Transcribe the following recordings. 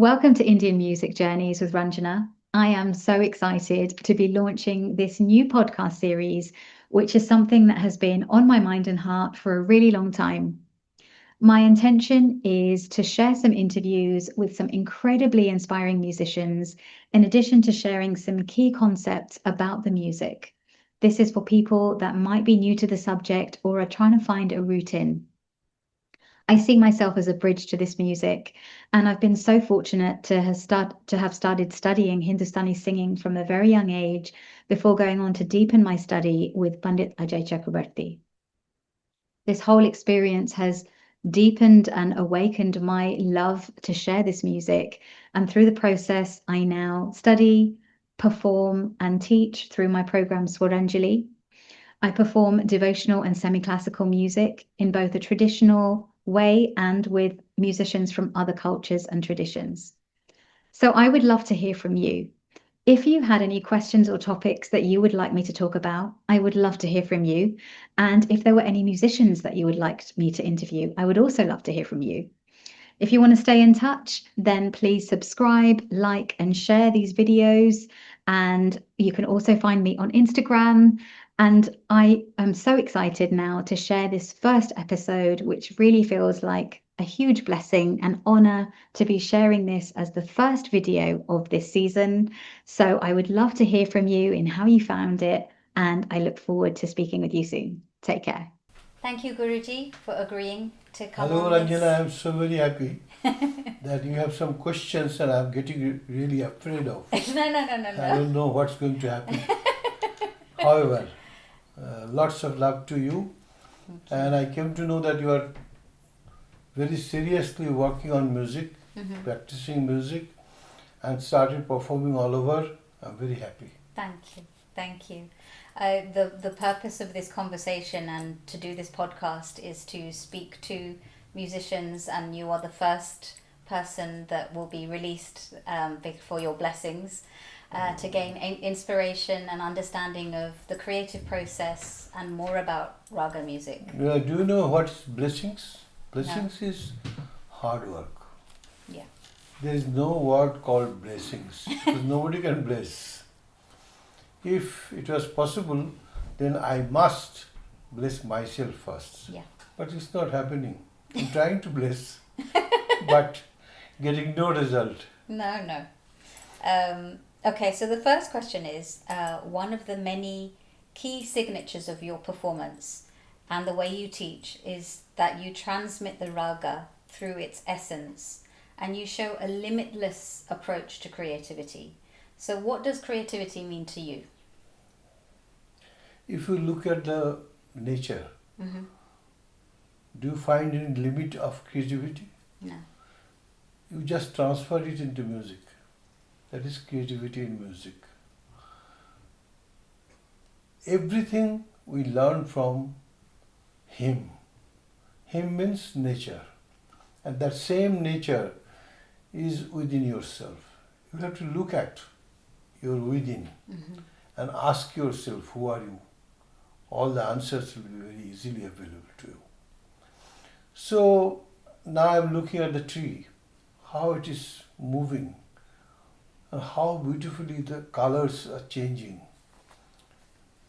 Welcome to Indian Music Journeys with Ranjana. I am so excited to be launching this new podcast series, which is something that has been on my mind and heart for a really long time. My intention is to share some interviews with some incredibly inspiring musicians, in addition to sharing some key concepts about the music. This is for people that might be new to the subject or are trying to find a route in. I see myself as a bridge to this music, and I've been so fortunate to have started studying Hindustani singing from a very young age before going on to deepen my study with Pandit Ajoy Chakrabarty. This whole experience has deepened and awakened my love to share this music, and through the process, I now study, perform, and teach through my program Swaranjali. I perform devotional and semi-classical music in both a traditional way and with musicians from other cultures and traditions. So I would love to hear from you. If you had any questions or topics that you would like me to talk about, I would love to hear from you. And if there were any musicians that you would like me to interview, I would also love to hear from you. If you want to stay in touch, then please subscribe, like, and share these videos. And you can also find me on Instagram. And I am so excited now to share this first episode, which really feels like a huge blessing and honor to be sharing this as the first video of this season. So I would love to hear from you in how you found it, and I look forward to speaking with you soon. Take care. Thank you, Guruji, for agreeing to come Hello, on Ranjana. this. I'm so very happy that you have some questions and I'm getting really afraid of. No. I don't know what's going to happen. However, lots of love to you. And I came to know that you are very seriously working on music, practicing music, and started performing all over. I'm very happy. Thank you. The purpose of this conversation and to do this podcast is to speak to musicians, and you are the first person that will be released for your blessings to gain inspiration and understanding of the creative process and more about raga music. Do you know what's blessings? Blessings is hard work. Yeah. There is no word called blessings because nobody can bless. If it was possible, then I must bless myself first. Yeah. But it's not happening. I'm trying to bless, but getting no result. No. Okay, so the first question is, one of the many key signatures of your performance and the way you teach is that you transmit the raga through its essence and you show a limitless approach to creativity. So what does creativity mean to you? If you look at the nature, do you find any limit of creativity? No. You just transfer it into music. That is creativity in music. Everything we learn from him. Him means nature. And that same nature is within yourself. You have to look at your within and ask yourself, who are you? All the answers will be very easily available to you. So now I'm looking at the tree, how it is moving, and how beautifully the colors are changing.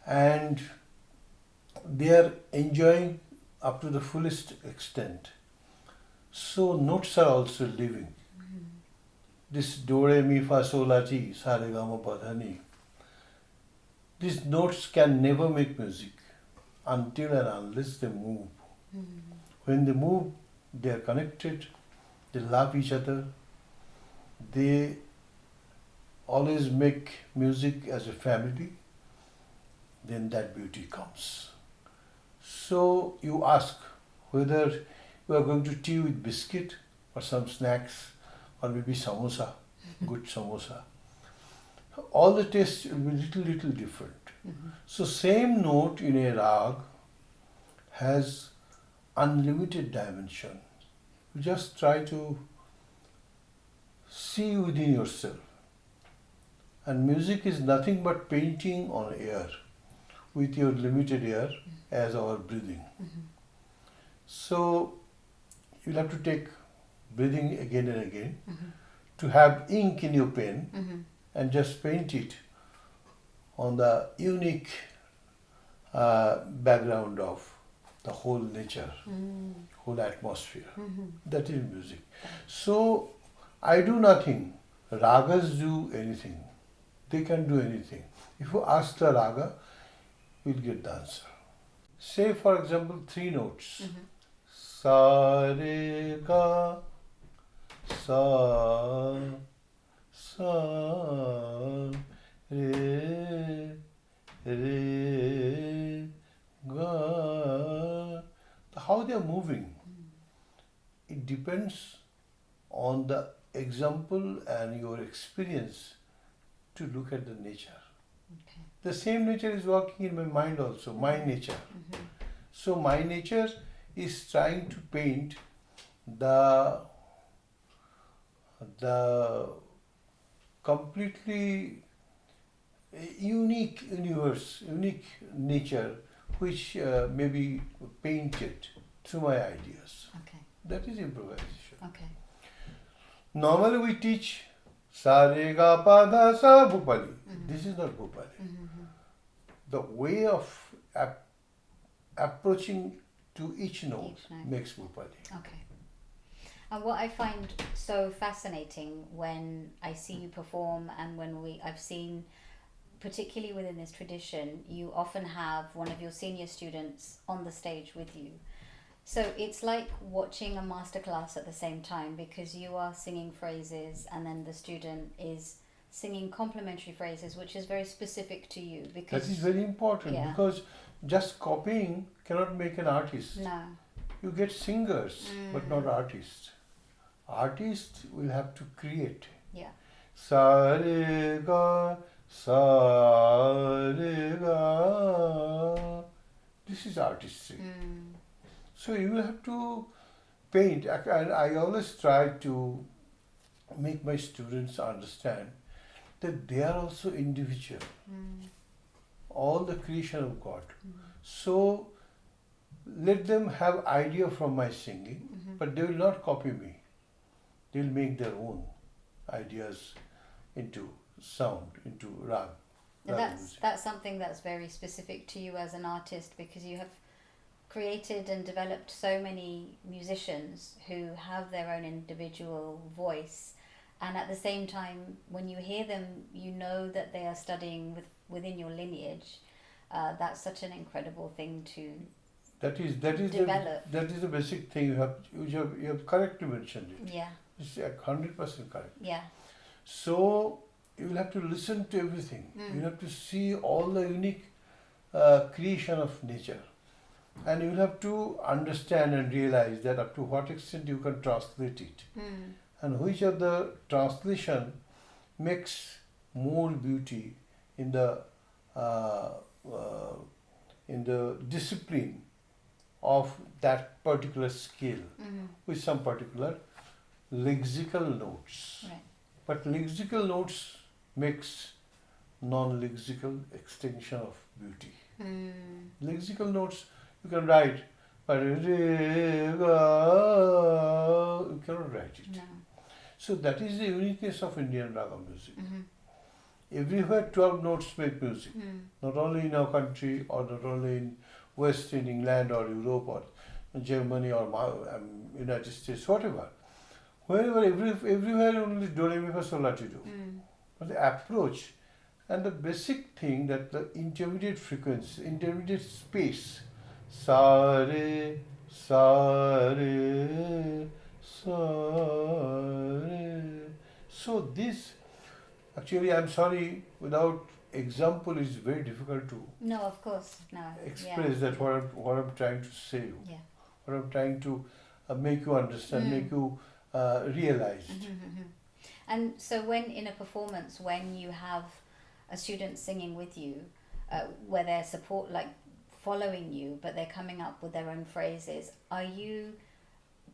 And they are enjoying up to the fullest extent. So notes are also living. This do, re, mi, fa, sol, la, ti, sa, re, ga, ma, pa, dha, ni. These notes can never make music until and unless they move. When they move, they are connected, they love each other, they always make music as a family, then that beauty comes. So you ask whether you are going to tea with biscuit or some snacks or maybe samosa, good samosa. All the tastes will be little different. So same note in a rag has unlimited dimension. You just try to see within yourself. And music is nothing but painting on air with your limited air as our breathing. So you'll have to take breathing again and again to have ink in your pen and just paint it on the unique background of the whole nature, whole atmosphere. That is music. So I do nothing. Ragas do anything. They can do anything. If you ask the raga, you'll get the answer. Say for example 3 notes. Sa re ga sa sa re re ga. How they are moving, it depends on the example and your experience to look at the nature. Okay. The same nature is working in my mind also, my nature. So my nature is trying to paint the completely unique universe, unique nature, which may be painted through my ideas. Okay. That is improvisation. Okay. Normally we teach sa re ga pa dha sa bhupali. This is not bhupali. The way of approaching to each note makes bhupali. Okay. And what I find so fascinating when I see you perform and when I've seen, particularly within this tradition, you often have one of your senior students on the stage with you. So it's like watching a masterclass at the same time, because you are singing phrases and then the student is singing complementary phrases, which is very specific to you. Because that is very important, because just copying cannot make an artist. No. You get singers, but not artists. Artists will have to create. Yeah. Sa re ga sa re ga. This is artistry. So you will have to paint. And I always try to make my students understand that they are also individual. All the creation of God. So let them have idea from my singing, but they will not copy me. They will make their own ideas into sound, into rag. That's something that's very specific to you as an artist, because you have created and developed so many musicians who have their own individual voice, and at the same time when you hear them you know that they are studying within your lineage. That's such an incredible thing to develop. That is the basic thing you have correctly mentioned it. Yeah. It's 100% correct. Yeah. So you will have to listen to everything. You will have to see all the unique creation of nature. And you will have to understand and realize that up to what extent you can translate it. And which of the translation makes more beauty in the discipline of that particular scale with some particular lexical notes. Right. But lexical notes makes non-lexical extension of beauty. Lexical notes you can write, but you cannot write it. No. So that is the uniqueness of Indian Raga music. Everywhere 12 notes make music. Not only in our country, or not only in West, in England or Europe or Germany or United States, whatever. Wherever, everywhere only do, re, mi, fa, sol, la, ti, do. But the approach and the basic thing that the intermediate frequency, intermediate space, sa, re, sa, re, sa, re. So this, actually I'm sorry, without example is very difficult to No, of course. No. express that what I'm trying to say. Yeah. What I'm trying to make you understand, make you realize it. And so when in a performance, when you have a student singing with you, where they're following you, but they're coming up with their own phrases, are you,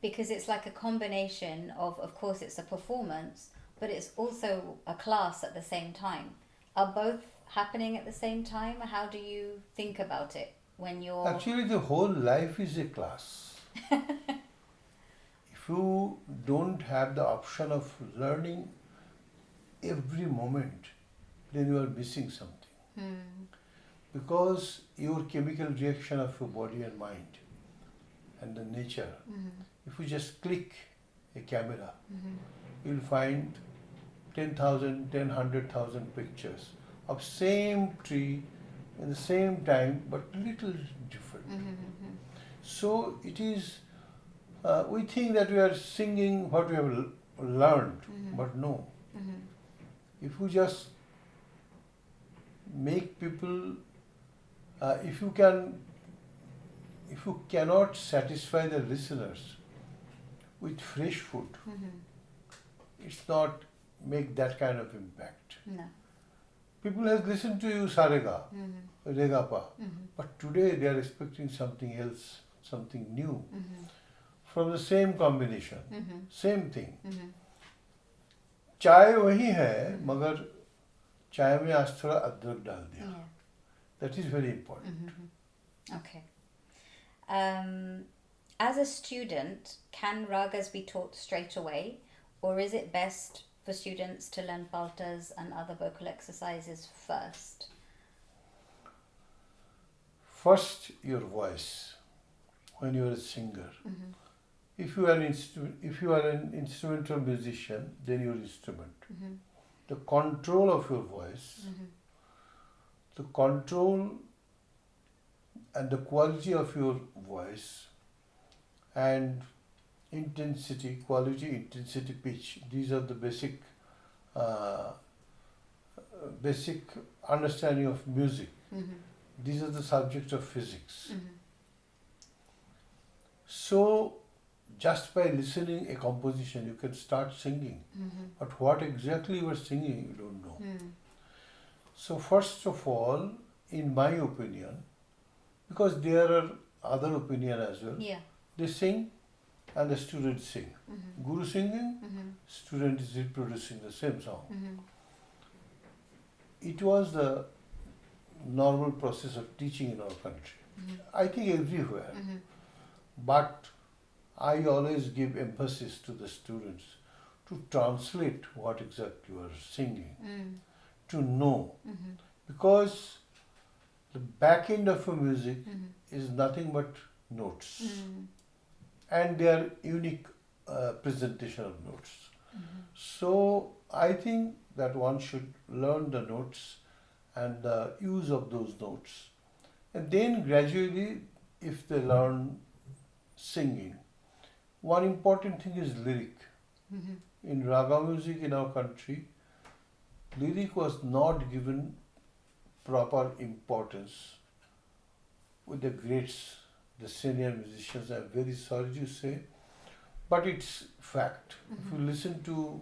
because it's like a combination of course it's a performance, but it's also a class at the same time. Are both happening at the same time? How do you think about it when you're... Actually, the whole life is a class. If if you don't have the option of learning every moment, then you are missing something. Because your chemical reaction of your body and mind and the nature, if you just click a camera, you'll find 10,000, 100,000 pictures of same tree in the same time, but little different. So it is, we think that we are singing what we have learned, but no. If you just make people, if you cannot satisfy the listeners with fresh food, it's not make that kind of impact. No. People have listened to you Sarega, Regapa, but today they are expecting something else, something new, from the same combination, same thing. चाय वही है मगर चाय में आज थोड़ा अदरक डाल दिया. That is very important. Okay. As a student, can ragas be taught straight away, or is it best for students to learn paltas and other vocal exercises first? First, your voice when you are a singer. If you are an instrumental musician, then your instrument. The control of your voice, the control and the quality of your voice, and intensity, quality, intensity, pitch. These are the basic understanding of music. These are the subjects of physics. So, just by listening a composition, you can start singing. But what exactly you are singing, you don't know. So, first of all, in my opinion, because there are other opinion as well, they sing and the student sing. Guru singing, student is reproducing the same song. It was the normal process of teaching in our country. I think everywhere. But I always give emphasis to the students to translate what exactly you are singing, to know. Because the back end of a music is nothing but notes. And they are unique presentation of notes. So I think that one should learn the notes and the use of those notes. And then gradually, if they learn singing, one important thing is lyric. In raga music in our country, lyric was not given proper importance with the greats, the senior musicians. I'm very sorry to say, but it's fact. If you listen to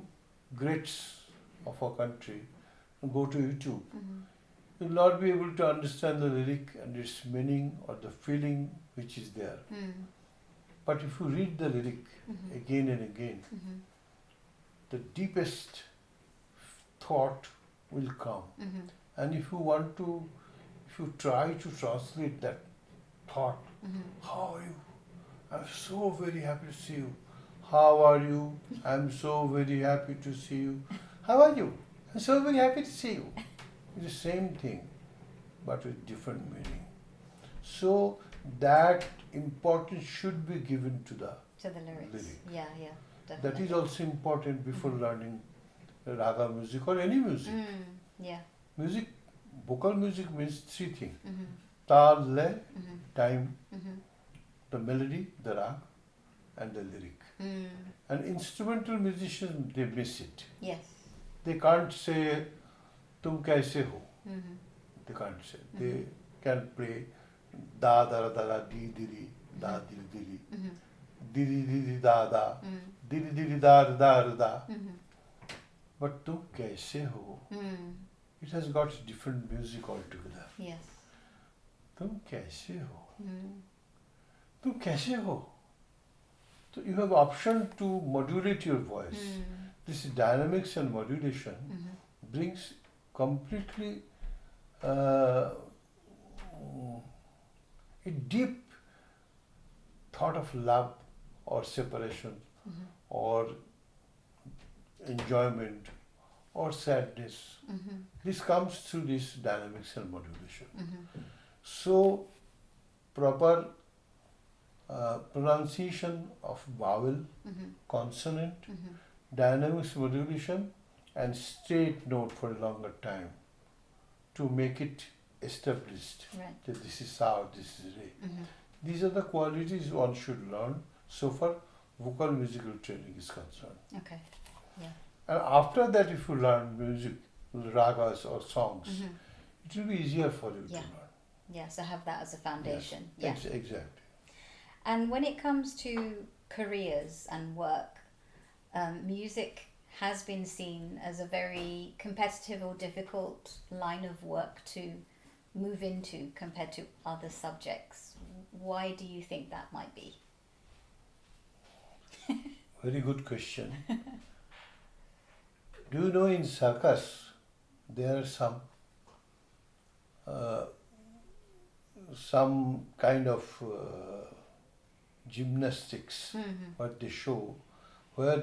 greats of our country, go to YouTube, you'll not be able to understand the lyric and its meaning or the feeling which is there. But if you read the lyric again and again, the deepest thought will come. And if you try to translate that thought, how are you? I'm so very happy to see you. How are you? I'm so very happy to see you. How are you? I'm so very happy to see you. It's the same thing, but with different meaning. So that importance should be given to the lyrics. lyric. Yeah, definitely. That is also important before learning raga music or any music. Music, vocal music means three things. Tal, lay, time, the melody, the rag, and the lyric. And instrumental musicians, they miss it. Yes. They can't say, tum kaise ho. They can't say. They can play da da da da di di di da di di di di di di da da di di di da da da. But tum kaise ho, it has got different music altogether. Yes. tum kaise ho, tum kaise ho. So you have option to modulate your voice. This dynamics and modulation brings completely a deep thought of love or separation or enjoyment or sadness. This comes through this dynamics and modulation. So, proper pronunciation of vowel, consonant, dynamics modulation, and straight note for a longer time to make it established that this is how, this is re. These are the qualities one should learn so far vocal musical training is concerned. Okay. Yeah. And after that, if you learn music, ragas or songs, it will be easier for you to learn. Yeah, so have that as a foundation. Yes, exactly. And when it comes to careers and work, music has been seen as a very competitive or difficult line of work to move into compared to other subjects. Why do you think that might be? Very good question. Do you know in circus there are some kind of gymnastics what they show where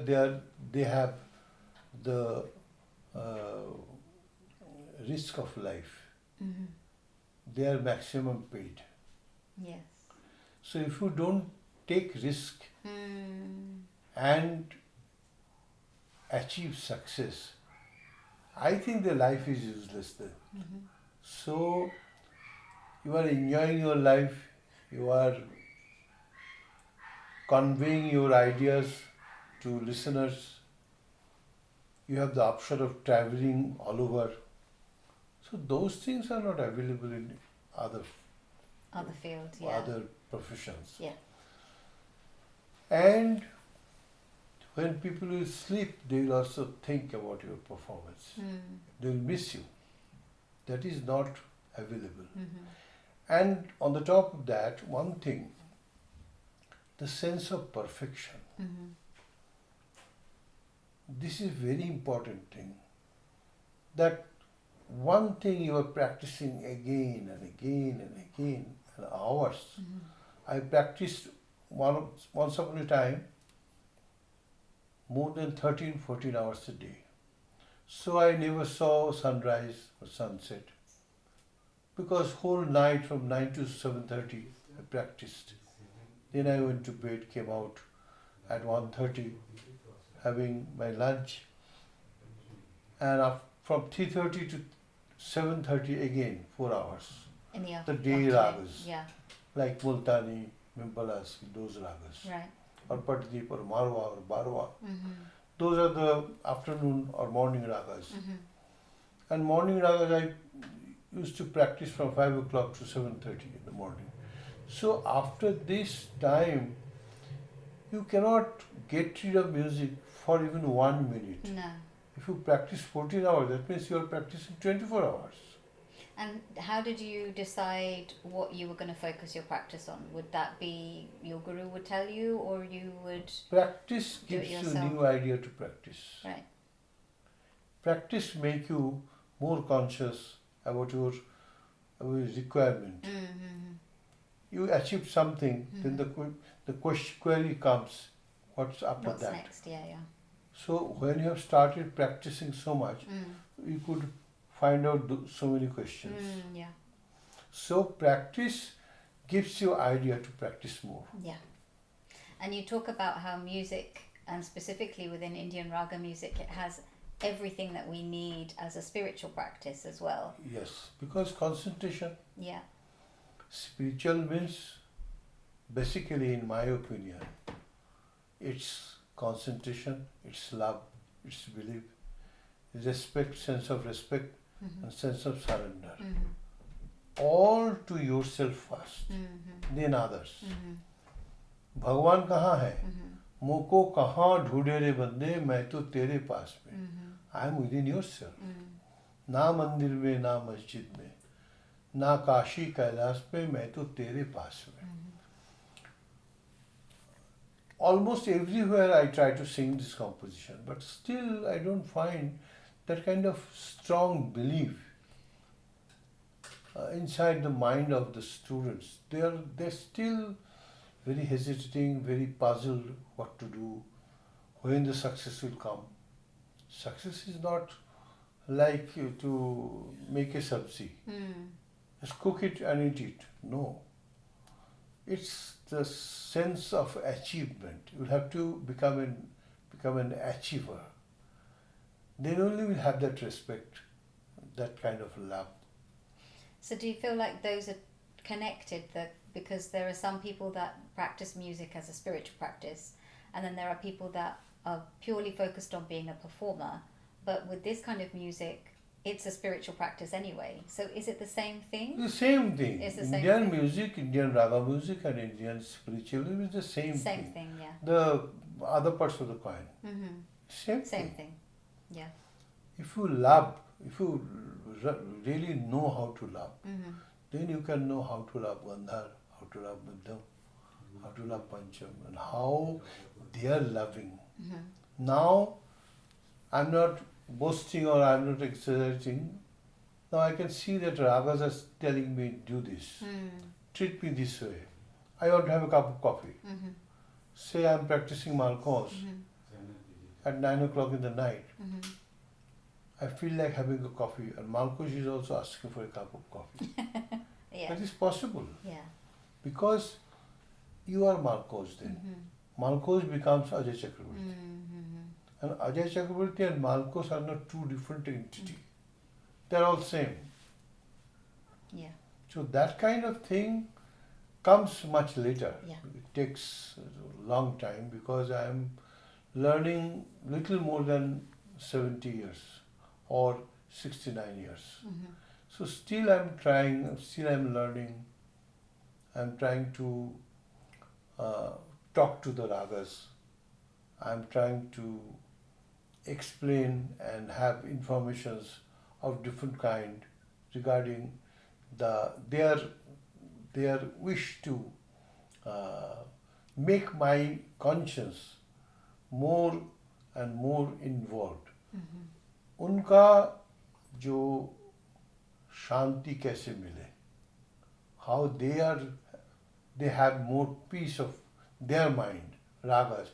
they have the risk of life. They are maximum paid. Yes. So if you don't take risk and achieve success, I think the life is useless then. So you are enjoying your life, you are conveying your ideas to listeners, you have the option of traveling all over. So those things are not available in other fields, other professions. Yeah. And when people will sleep, they will also think about your performance. They will miss you. That is not available. And on the top of that, one thing, the sense of perfection. This is very important thing. That one thing you are practicing again and again and again and hours. I practiced once upon a time more than 13-14 hours a day. So I never saw sunrise or sunset because whole night from 9 to 7:30 I practiced. Then I went to bed, came out at 1:30 having my lunch, and from 3:30 to 7:30 again 4 hours. In the The day ragas. Yeah. Like Multani, Mimbalas, those ragas. Right. Or Patdeep or Marwa or Barwa. Those are the afternoon or morning ragas. And morning ragas I used to practice from 5 o'clock to 7:30 in the morning. So after this time, you cannot get rid of music for even 1 minute. No. If you practice 14 hours, that means you are practicing 24 hours. And how did you decide what you were going to focus your practice on? Would that be your guru would tell you, or you would Practice do it gives you yourself? new idea to practice. Right. Practice make you more conscious about your requirement. You achieve something, then the query comes, what's after What's that? next? Yeah. So when you have started practicing so much, you could find out so many questions. Yeah. So practice gives you idea to practice more. Yeah. And you talk about how music, and specifically within Indian Raga music, it has everything that we need as a spiritual practice as well. Yes, because concentration. Yeah. Spiritual means, basically in my opinion, it's concentration, it's love, it's belief, respect, sense of respect, and sense of surrender. All to yourself first, then others. भगवान कहाँ है? मोको कहाँ ढूंढे रे बंदे, मैं तो तेरे पास में. I am within yourself. ना मंदिर में, ना मस्जिद में, ना काशी कैलाश पे, मैं तो तेरे पास में. Almost everywhere I try to sing this composition, but still I don't find that kind of strong belief inside the mind of the students. They're still very hesitating, very puzzled what to do. when the success will come. Success is not like you to make a sabzi. Just cook it and eat it. No. It's the sense of achievement. You'll have to become an achiever. Then only will have that respect, that kind of love. So do you feel like those are connected? Because there are some people that practice music as a spiritual practice, and then there are people that are purely focused on being a performer. But with this kind of music, it's a spiritual practice anyway. So is it the same thing? The same thing. It's the same Indian thing. music, Indian Raga music and Indian spiritualism is the same Same thing. thing, yeah. The other parts of the coin. Mm-hmm. Same Same thing. thing, yeah. If you love, if you really know how to love, Mm-hmm. then you can know how to love Gandhar, how to love Buddham, how to love Pancham, and how they are loving. Mm-hmm. Now, I'm not boasting or I'm not exaggerating. Now I can see that Ragas are telling me, do this, treat me this way. I want to have a cup of coffee. Mm-hmm. Say I'm practicing Malkos at 9 o'clock in the night. Mm-hmm. I feel like having a coffee, and Malkos is also asking for a cup of coffee. Yeah. That is possible Yeah. because you are Malkos then. Mm-hmm. Malkos becomes Ajay Chakrabarty. Mm-hmm. And Ajay Chakrabarty and Malkos are not two different entities. They are all same. Yeah. So that kind of thing comes much later. Yeah. It takes a long time because I am learning little more than 70 years or 69 years. Mm-hmm. So still I'm trying, still I'm learning. I'm trying to talk to the ragas. I'm trying to explain and have informations of different kind regarding their wish to make my conscience more and more involved. Mm-hmm. उनका जो शांति कैसे मिले, how they have more peace of their mind, ragas.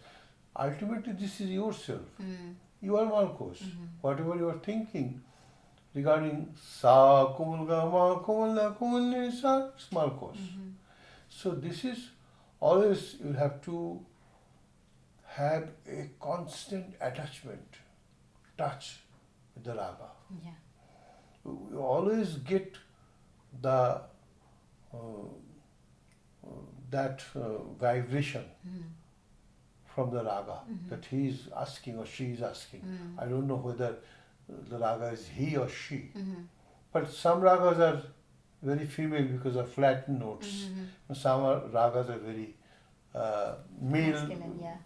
Ultimately, this is yourself. Mm-hmm. You are Malkos. Mm-hmm. Whatever you are thinking regarding Sa, Kumul, Ma, Kumul, La, Kumul, Ni, Sa, it's Malkos. Mm-hmm. So this is always, you have to have a constant attachment, touch with the raga. Yeah. You always get the vibration Mm-hmm. from the raga Mm-hmm. that he is asking or she is asking. Mm-hmm. I don't know whether the raga is he or she, Mm-hmm. but some ragas are very female because of flat notes. Mm-hmm. And some ragas are very male Masculine, yeah.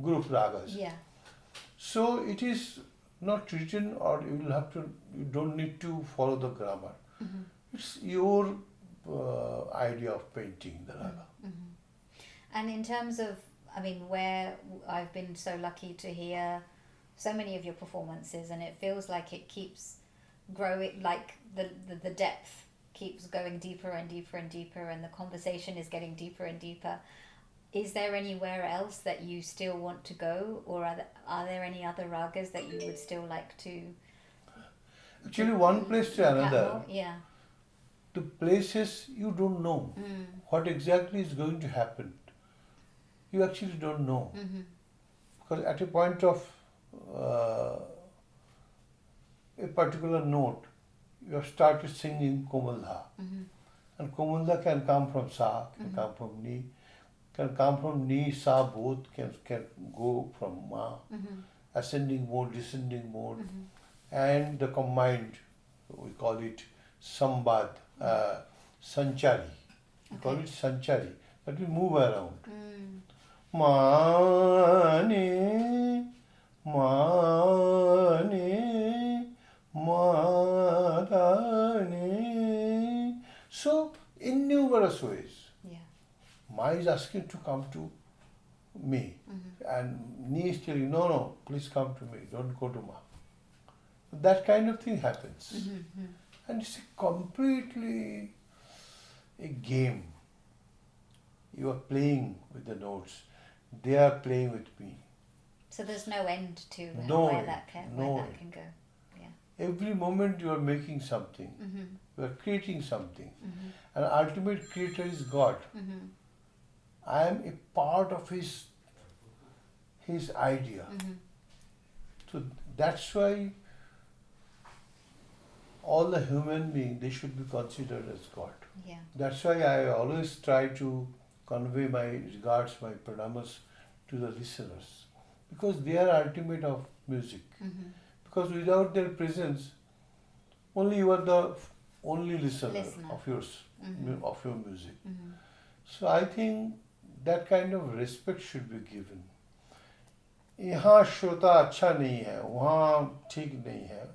group ragas. Yeah. So it is not written, or you don't need to follow the grammar. Mm-hmm. It's your idea of painting the raga. Mm-hmm. And in terms of, I mean, where I've been so lucky to hear so many of your performances, and it feels like it keeps growing, like the depth keeps going deeper and deeper and deeper, and the conversation is getting deeper and deeper. Is there anywhere else that you still want to go, or are there any other ragas that you would still like to? Actually, one place to look at another, more? Yeah. the places you don't know what exactly is going to happen. You actually don't know. Mm-hmm. Because at a point of a particular note, you have started singing Komaldha. Mm-hmm. And Komaldha can come from Sa, can come from Ni, can come from Ni, Sa, both, can go from Ma, ascending mode, descending mode, and the combined, we call it Sambad, Sanchari. We call it Sanchari, that will move around. Mane, Mane, Madane. So, in numerous ways. Yeah. Ma is asking to come to me. And Ni is telling, no, please come to me, don't go to Ma. That kind of thing happens. Mm-hmm. And it's completely a game. You are playing with the notes. They are playing with me. So there's no end to No where end, that can no where that end. can go. Every moment you are making something, Mm-hmm. you are creating something. Mm-hmm. And ultimate creator is God. Mm-hmm. I am a part of his idea. Mm-hmm. So that's why all the human beings, they should be considered as God. Yeah. That's why I always try to convey my regards, my pranamas to the listeners. Because they are ultimate of music. Mm-hmm. Because without their presence, only you are the only listener. Listener. of yours, Mhm. of your music. Mm-hmm. So I think that kind of respect should be given. यहाँ श्रोता अच्छा नहीं है, वहाँ ठीक नहीं है.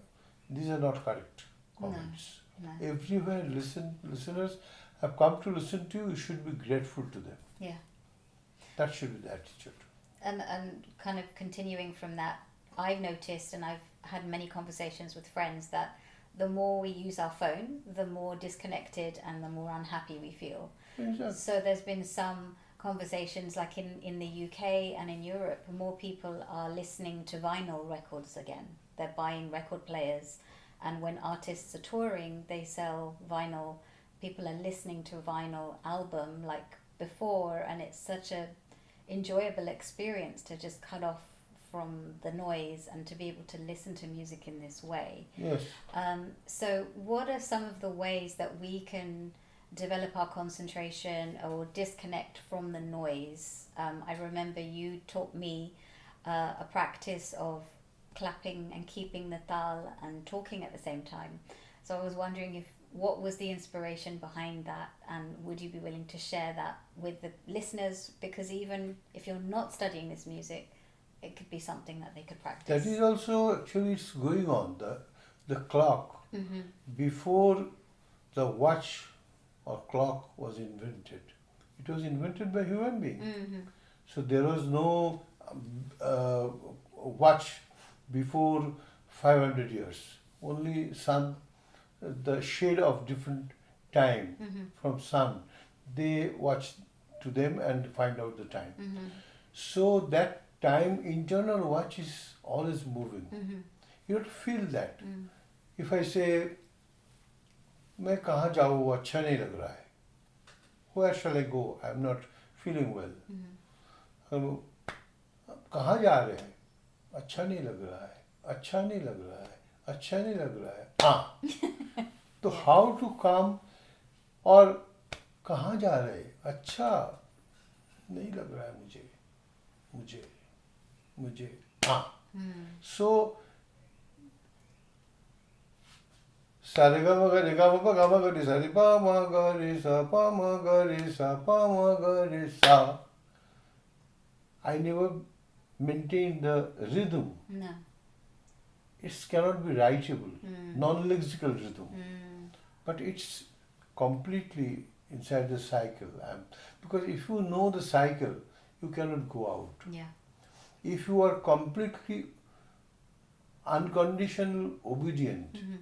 These are not correct comments. No. Everywhere listeners have come to listen to you, you should be grateful to them. Yeah. That should be the attitude. And kind of continuing from that, I've noticed, and I've had many conversations with friends, that the more we use our phone, the more disconnected and the more unhappy we feel. Exactly. So there's been some conversations, like in the UK and in Europe, more people are listening to vinyl records again. They're buying record players, and when artists are touring, they sell vinyl. People are listening to a vinyl album like before, and it's such a enjoyable experience to just cut off from the noise and to be able to listen to music in this way. Yes. So what are some of the ways that we can develop our concentration or disconnect from the noise? I remember you taught me a practice of clapping and keeping the tal and talking at the same time. So I was wondering what was the inspiration behind that, and would you be willing to share that with the listeners? Because even if you're not studying this music, it could be something that they could practice. That is also actually it's going on. The clock, Mm-hmm. before the watch or clock was invented, it was invented by human being. Mm-hmm. So there was no watch before 500 years. Only sun, the shade of different time Mm-hmm. from sun, they watch to them and find out the time. Mm-hmm. So that time, internal watch is always moving. Mm-hmm. You have to feel that. Mm. If I say, मैं कहाँ जाऊँ वो अच्छा नहीं लग रहा है, where shall I go? I am not feeling well. Mm-hmm. हम कहाँ जा रहे हैं? अच्छा नहीं लग रहा है, अच्छा नहीं लग रहा है, अच्छा नहीं लग रहा है. हाँ. तो how to calm और कहाँ जा रहे हैं? अच्छा नहीं लग रहा है मुझे. हाँ. So सारेगामा गामा गामा गरि सा रे पा मा गरि सा पा मा गरि सा पा मा गरि सा. I never maintain the rhythm. No. It cannot be writable, Mm. non-lexical rhythm. Mm. But it's completely inside the cycle. Because if you know the cycle, you cannot go out. Yeah. If you are completely unconditional obedient, Mm-hmm.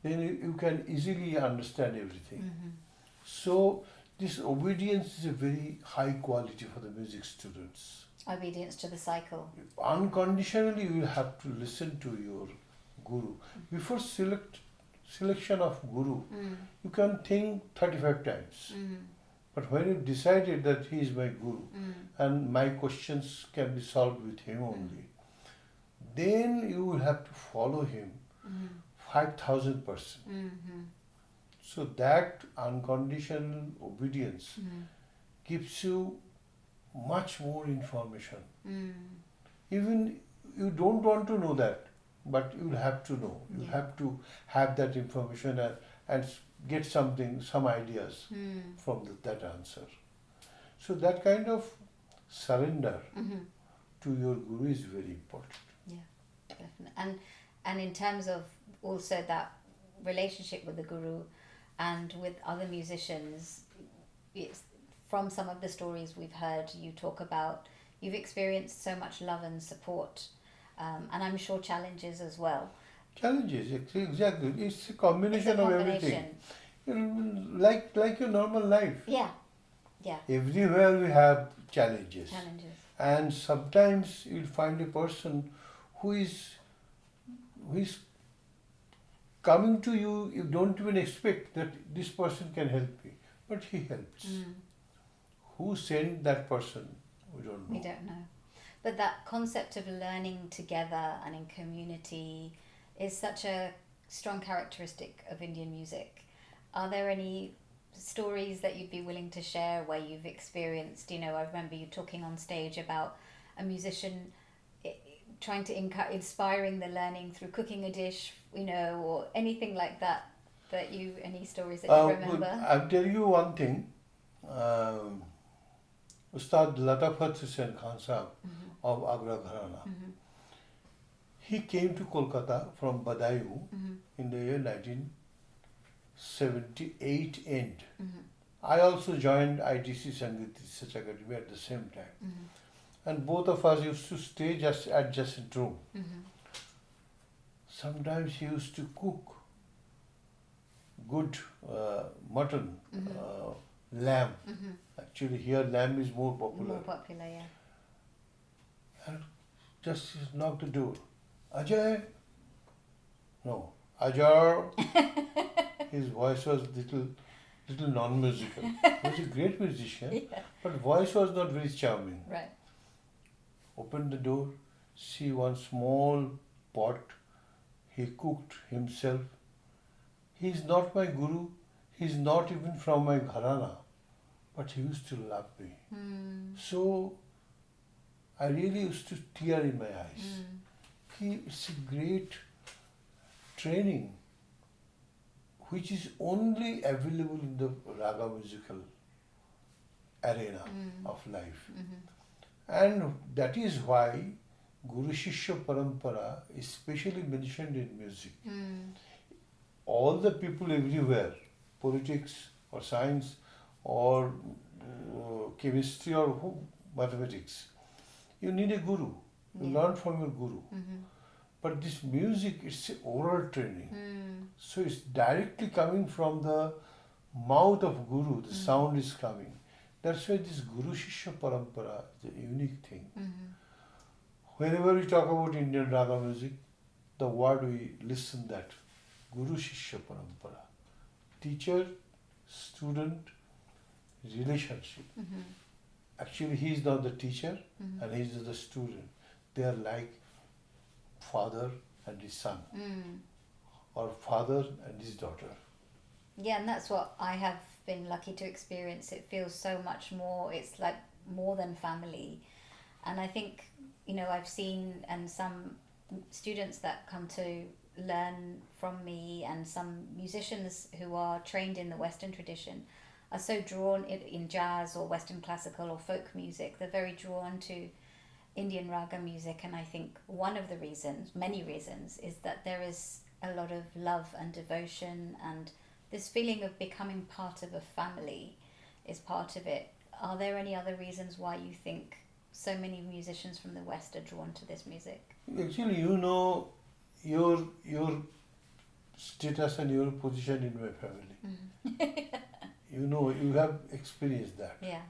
then you can easily understand everything. Mm-hmm. So this obedience is a very high quality for the music students. Obedience to the cycle. Unconditionally you will have to listen to your guru. Before selection of guru, you can think 35 times. Mm-hmm. But when you decided that he is my guru and my questions can be solved with him only, then you will have to follow him 5,000%. Mm-hmm. So that unconditional obedience gives you much more information. Even you don't want to know that, but you will have to know. You Yeah. have to have that information and get some ideas from that answer. So that kind of surrender to your guru is very important. Definitely. And in terms of also that relationship with the guru and with other musicians, it's from some of the stories we've heard you talk about, you've experienced so much love and support, and I'm sure challenges as well. Challenges, exactly. It's a combination of everything. Like your normal life. Yeah. Everywhere we have challenges. And sometimes you'll find a person who is coming to you, you don't even expect that this person can help me, but he helps. Who sent that person? We don't know. We don't know. But that concept of learning together and in community is such a strong characteristic of Indian music. Are there any stories that you'd be willing to share where you've experienced, I remember you talking on stage about a musician trying to inspiring the learning through cooking a dish, or anything like that, any stories that you remember? I'll tell you one thing. Ustad Latafat Hussain Khan Sahab of Agra, Gharana. He came to Kolkata from Badayu in the year 1978 end. I also joined ITC Sangeet Academy at the same time. And both of us used to stay just adjacent room. Sometimes he used to cook good mutton, lamb. Actually, here lamb is more popular. More popular, yeah. And just knocked the door. Ajay? No. Ajar. His voice was little non-musical. He was a great musician, but voice was not very charming. Right. Opened the door, see one small pot. He cooked himself. He is not my guru. He is not even from my Gharana. But he used to love me. So I really used to tear in my eyes. It's a great training which is only available in the Raga musical arena of life. And that is why Guru-Shishya Parampara is specially mentioned in music. All the people everywhere, politics or science or chemistry or mathematics, you need a guru. You learn from your guru. But this music, it's an oral training. So it's directly coming from the mouth of guru, the sound is coming. That's why this Guru-Shishya Parampara is a unique thing. Whenever we talk about Indian Raga music, the word we listen that, Guru-Shishya Parampara. Teacher, student, relationship. Actually, he is not the teacher and he is the student. They are like father and his son, or father and his daughter. Yeah, and that's what I have been lucky to experience. It feels so much more, it's like more than family. And I think, I've seen, and some students that come to learn from me and some musicians who are trained in the Western tradition are so drawn in jazz or Western classical or folk music. They're very drawn to Indian Raga music, and I think one of the reasons, many reasons, is that there is a lot of love and devotion, and this feeling of becoming part of a family is part of it. Are there any other reasons why you think so many musicians from the West are drawn to this music? Actually, your status and your position in my family. You have experienced that. Yeah.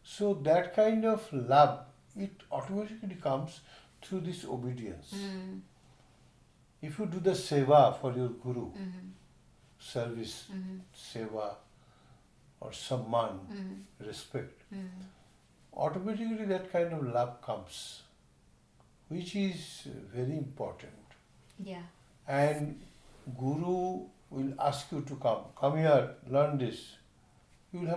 So that kind of love, it automatically comes through this obedience. If you do the seva for your guru, service, seva or samman, respect, automatically that kind of love comes, which is very important. Yeah. And guru will ask you to come here, learn this. You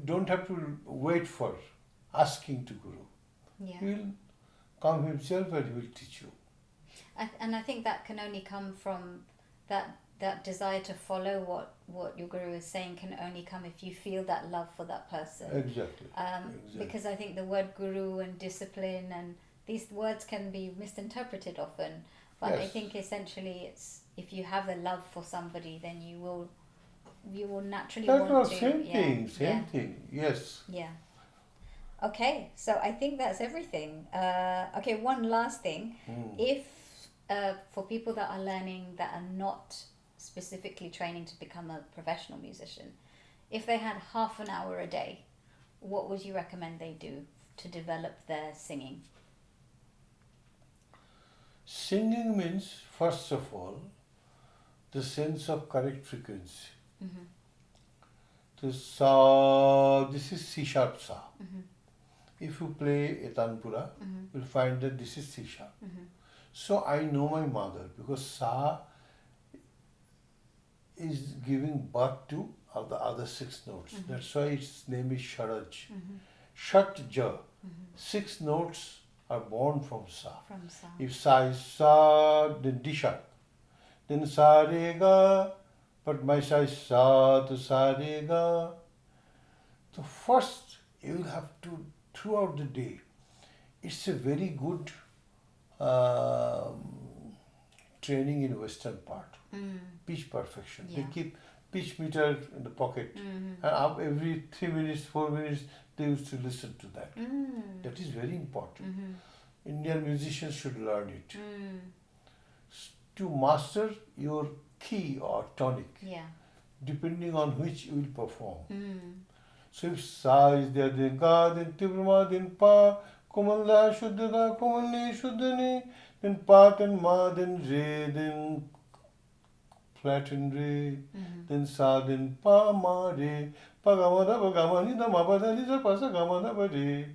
don't have to wait for asking to guru. Yeah. He will come himself and he will teach you. And I think that can only come from that desire to follow what your guru is saying, can only come if you feel that love for that person. Exactly. Because I think the word guru and discipline and these words can be misinterpreted often. But I think essentially it's, if you have the love for somebody, then you will naturally want to. Same thing. Yes. Yeah. Okay, so I think that's everything. Okay, one last thing. If for people that are learning that are not specifically training to become a professional musician, if they had half an hour a day, what would you recommend they do to develop their singing? Singing means, first of all, the sense of correct frequency. Mm-hmm. So sa, this is C sharp sa. Mm-hmm. If you play a tanpura, Mm-hmm. you'll find that this is C sharp. Mm-hmm. So I know my mother because sa is giving birth to all the other 6 notes. Mm-hmm. That's why its name is Sharaj. Mm-hmm. Shat ja. Mm-hmm. 6 notes are born from sa. From sa. If sa is sa, then D sharp. Then sa re ga. But my sa is sa to sa re ga. So first you will have to, throughout the day, it's a very good training in western part. Mm. Pitch perfection. Yeah. They keep pitch meter in the pocket. Mm-hmm. And up every 3 minutes, 4 minutes, they used to listen to that. Mm. That is very important. Mm-hmm. Indian musicians should learn it. Mm. To master your key or tonic, Yeah. depending on which you will perform. Mm. So if sa is there, then ga, then tibrama, then pa, komalda, shuddha, komalni, shuddhani, then pa, then ma, then re, then flat and re, Mm-hmm. then sa, then pa, ma, re, pa, ga, ma, da, ba, ga, ma, ni, da, ma, pa, da, ni, sa, pa, sa, ga, ma, da, ba, re.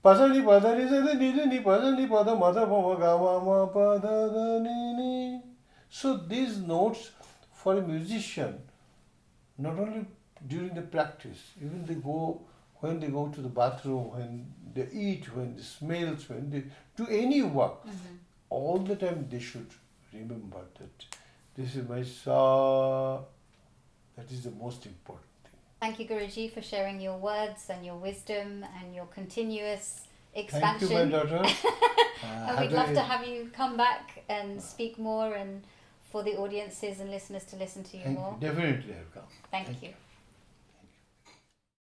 Pa, sa, ni, pa, da, ni, sa, da, ni, da, ni, pa, sa, ni, pa, da, ma, da, pa, ma, ga, ma, pa, da, da, ni, ni. So these notes for a musician, not only during the practice, even they go, when they go to the bathroom, when they eat, when they smells, when they do any work, Mm-hmm. all the time they should remember that this is my sa. That is the most important thing. Thank you, Guruji, for sharing your words and your wisdom and your continuous Thank expansion. you, my daughter. And we'd love to have you come back and speak more and for the audiences and listeners to listen to you more. Definitely, I'll come. Thank you.